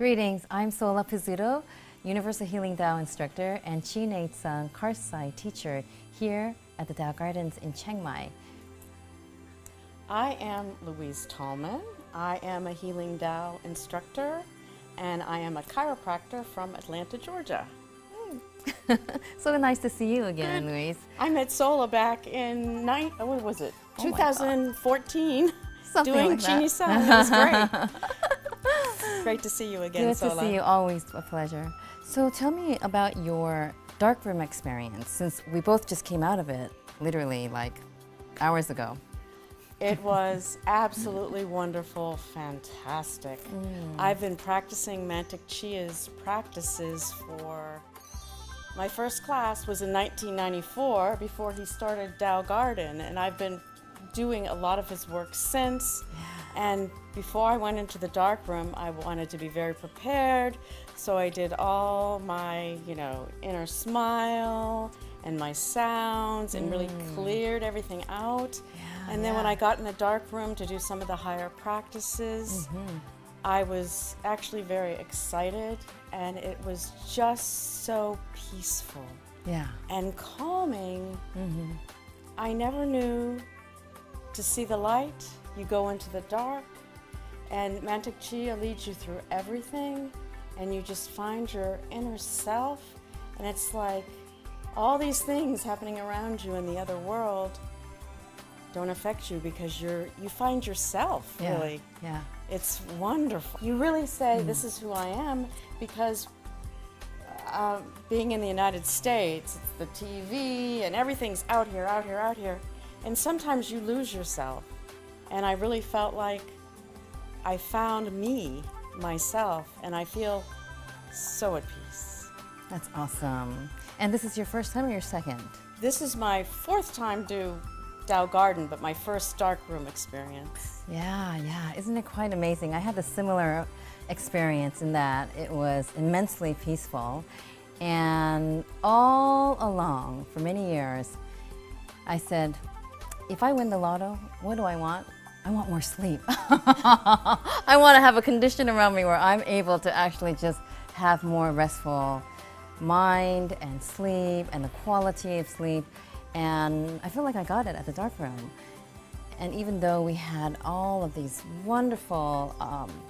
Greetings, I'm Solla Pizzuto, Universal Healing Tao instructor and Chi Na Tsang Karsai teacher here at the Tao Gardens in Chiang Mai. I am Louise Tallman. I am a Healing Tao instructor and I am a chiropractor from Atlanta, Georgia. So nice to see you again, Louise. I met Solla back in 2014 doing like Chi Na Tsang. It was great. Great to see you again, Good Solla. to see you, always a pleasure. So tell me about your darkroom experience, since we both just came out of it, literally like hours ago. It was absolutely wonderful, fantastic. I've been practicing Mantak Chia's practices for, my first class was in 1994 before he started Tao Garden, and I've been doing a lot of his work since. And before I went into the darkroom, I wanted to be very prepared, so I did all my, inner smile and my sounds and really cleared everything out. And then when I got in the dark room to do some of the higher practices, I was actually very excited, and it was just so peaceful and calming. I never knew to see the light. You go into the dark, and Mantak Chia leads you through everything, and you just find your inner self, and it's like all these things happening around you in the other world don't affect you because you find yourself, really. Yeah. It's wonderful. You really say, this is who I am, because being in the United States, it's the TV, and everything's out here, out here, out here, and sometimes you lose yourself. And I really felt like I found myself, and I feel so at peace. That's awesome. And this is your first time or your second? This is my fourth time to Tao Garden, but my first darkroom experience. Yeah. Isn't it quite amazing? I had a similar experience in that it was immensely peaceful. And all along, for many years, I said, if I win the lotto, what do I want? I want more sleep. I want to have a condition around me where I'm able to actually just have more restful mind and sleep and the quality of sleep. And I feel like I got it at the darkroom. And even though we had all of these wonderful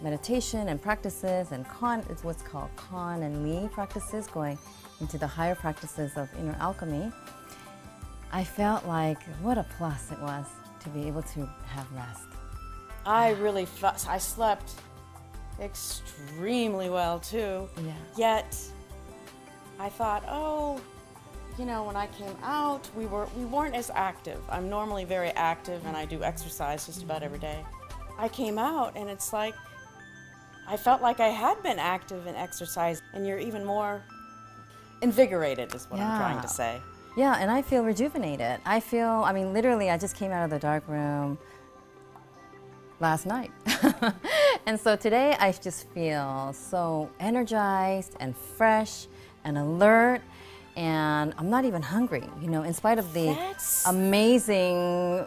meditation and practices and it's what's called Kan and Li practices, going into the higher practices of inner alchemy, I felt like what a plus it was to be able to have rest. I slept extremely well too. Yet I thought, when I came out, we weren't as active. I'm normally very active, and I do exercise just about every day. I came out, and it's like I felt like I had been active in exercise, and you're even more invigorated, is what I'm trying to say. Yeah, and I feel rejuvenated. Literally, I just came out of the dark room last night. And so today, I just feel so energized and fresh and alert, and I'm not even hungry, in spite of the amazing,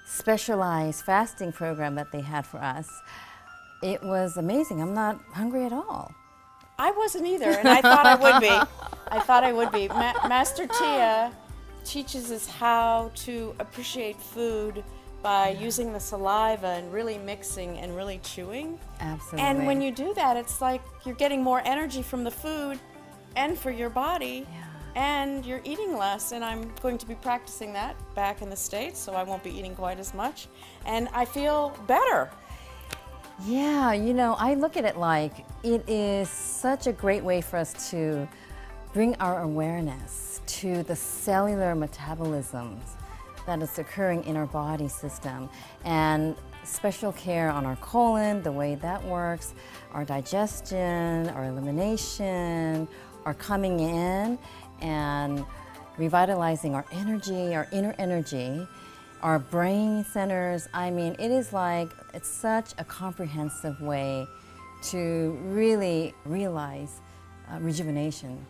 specialized fasting program that they had for us. It was amazing. I'm not hungry at all. I wasn't either, and I thought I would be. Master Chia teaches us how to appreciate food by using the saliva and really mixing and really chewing. Absolutely. And when you do that, it's like you're getting more energy from the food and for your body, and you're eating less. And I'm going to be practicing that back in the States, so I won't be eating quite as much. And I feel better. Yeah, I look at it like it is such a great way for us to bring our awareness to the cellular metabolisms that is occurring in our body system, and special care on our colon, the way that works, our digestion, our elimination, our coming in and revitalizing our energy, our inner energy, our brain centers. It's such a comprehensive way to really realize rejuvenation.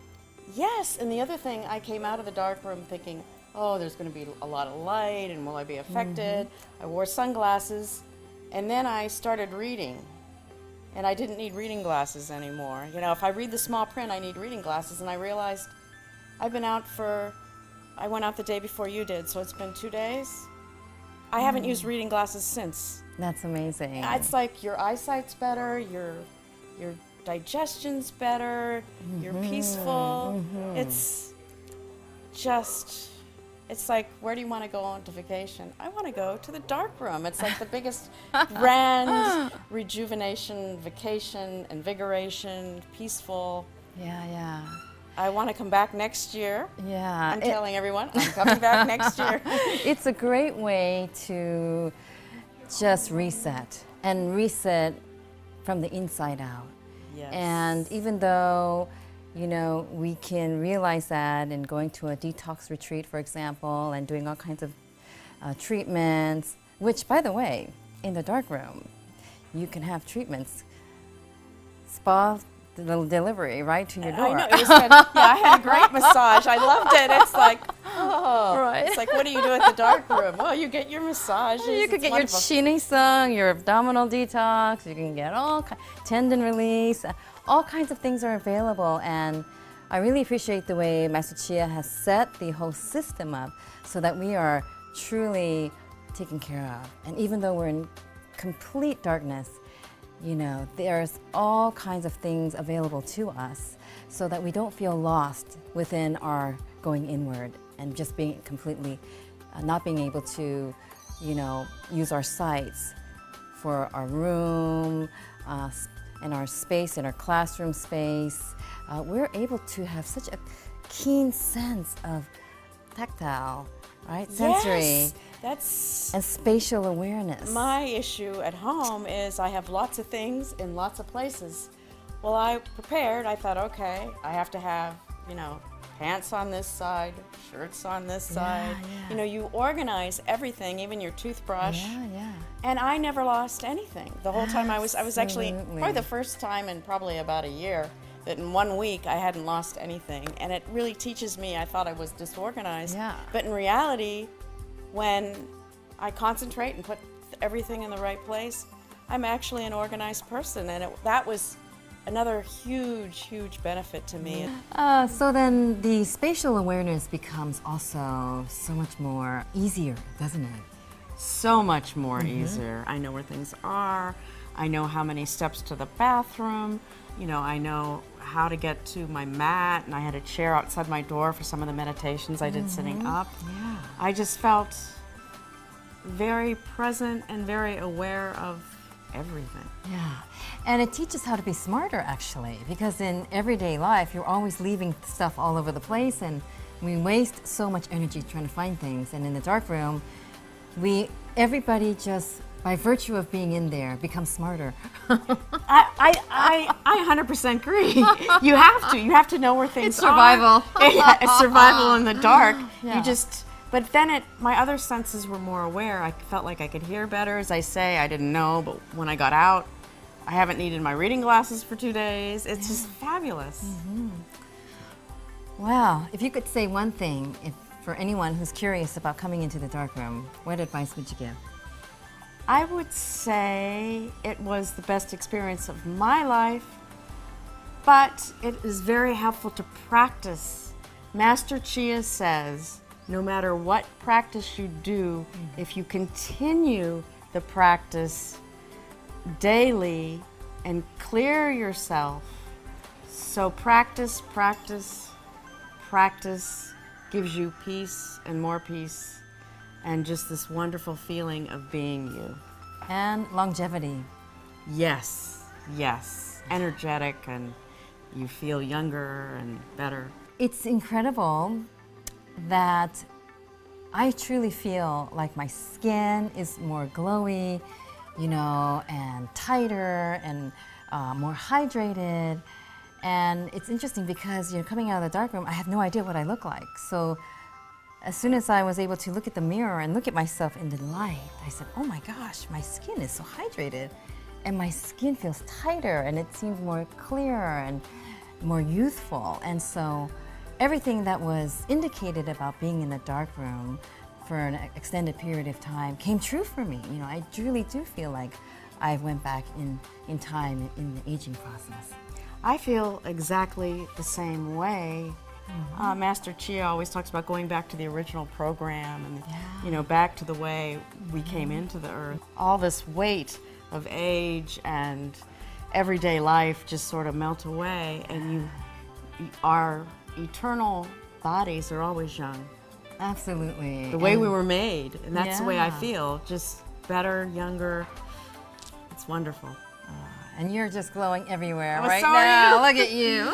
Yes, and the other thing, I came out of the dark room thinking, oh, there's going to be a lot of light, and will I be affected? I wore sunglasses, and then I started reading. and I didn't need reading glasses anymore. You know, if I read the small print, I need reading glasses, and I realized I went out the day before you did, so it's been 2 days. I haven't used reading glasses since. That's amazing. It's like your eyesight's better, your digestion's better, you're peaceful. It's just, it's like, where do you want to go on to vacation? I want to go to the dark room. It's like the biggest grand rejuvenation, vacation, invigoration, peaceful. Yeah. I want to come back next year. Yeah. I'm telling everyone, I'm coming back next year. It's a great way to just reset from the inside out. Yes. And even though, you know, we can realize that in going to a detox retreat, for example, and doing all kinds of treatments, which, by the way, in the dark room, you can have treatments, spa delivery right to your door. I know. It was yeah, I had a great massage. I loved it. It's like, oh, right. It's like, what do you do at the dark room? Well, you get your massages. You could get wonderful. your chinisung, your abdominal detox. You can get all tendon release. All kinds of things are available, and I really appreciate the way Master Chia has set the whole system up so that we are truly taken care of. And even though we're in complete darkness, you know, there's all kinds of things available to us so that we don't feel lost within our going inward and just being completely, not being able to, you know, use our sights for our room, in our space, in our classroom space. We're able to have such a keen sense of tactile, right? Sensory. Yes, that's and spatial awareness. my issue at home is I have lots of things in lots of places. Well, I prepared. I thought, okay, I have to have, you know, pants on this side, shirts on this side. Yeah. You know, you organize everything, even your toothbrush. Yeah. And I never lost anything. The whole time I was actually, Absolutely. probably the first time in probably about a year that in 1 week I hadn't lost anything. And it really teaches me, I thought I was disorganized. Yeah. But in reality, when I concentrate and put everything in the right place, I'm actually an organized person. And that was another huge benefit to me. So then the spatial awareness becomes also so much more easier, doesn't it? So much more easier. I know where things are. I know how many steps to the bathroom. You know, I know how to get to my mat, and I had a chair outside my door for some of the meditations I did sitting up. Yeah. I just felt very present and very aware of everything. Yeah. And it teaches how to be smarter, actually, because in everyday life, you're always leaving stuff all over the place, and we waste so much energy trying to find things. And in the dark room, everybody just, by virtue of being in there, becomes smarter. I 100% agree. You have to know where things It's survival. are. Yeah, it's survival in the dark. Yeah. But then my other senses were more aware. I felt like I could hear better, as I say. I didn't know, but when I got out, I haven't needed my reading glasses for 2 days. It's just fabulous. Wow. If you could say one thing for anyone who's curious about coming into the dark room, what advice would you give? I would say it was the best experience of my life, but it is very helpful to practice. Master Chia says, no matter what practice you do, if you continue the practice daily and clear yourself, so practice gives you peace and more peace and just this wonderful feeling of being you. And longevity. Yes, energetic, and you feel younger and better. It's incredible that I truly feel like my skin is more glowy, you know, and tighter and more hydrated. And it's interesting because, you know, coming out of the darkroom, I have no idea what I look like. So as soon as I was able to look at the mirror and look at myself in the light, I said, oh my gosh, my skin is so hydrated. And my skin feels tighter, and it seems more clear and more youthful. And so everything that was indicated about being in the dark room for an extended period of time came true for me. You know, I truly do feel like I went back in time in the aging process. I feel exactly the same way. Master Chia always talks about going back to the original program and, you know, back to the way we came into the earth. All this weight of age and everyday life just sort of melt away, and our eternal bodies are always young. Absolutely. The way we were made, and that's the way I feel, just better, younger. It's wonderful. And you're just glowing everywhere Oh, right sorry. now. Look at you.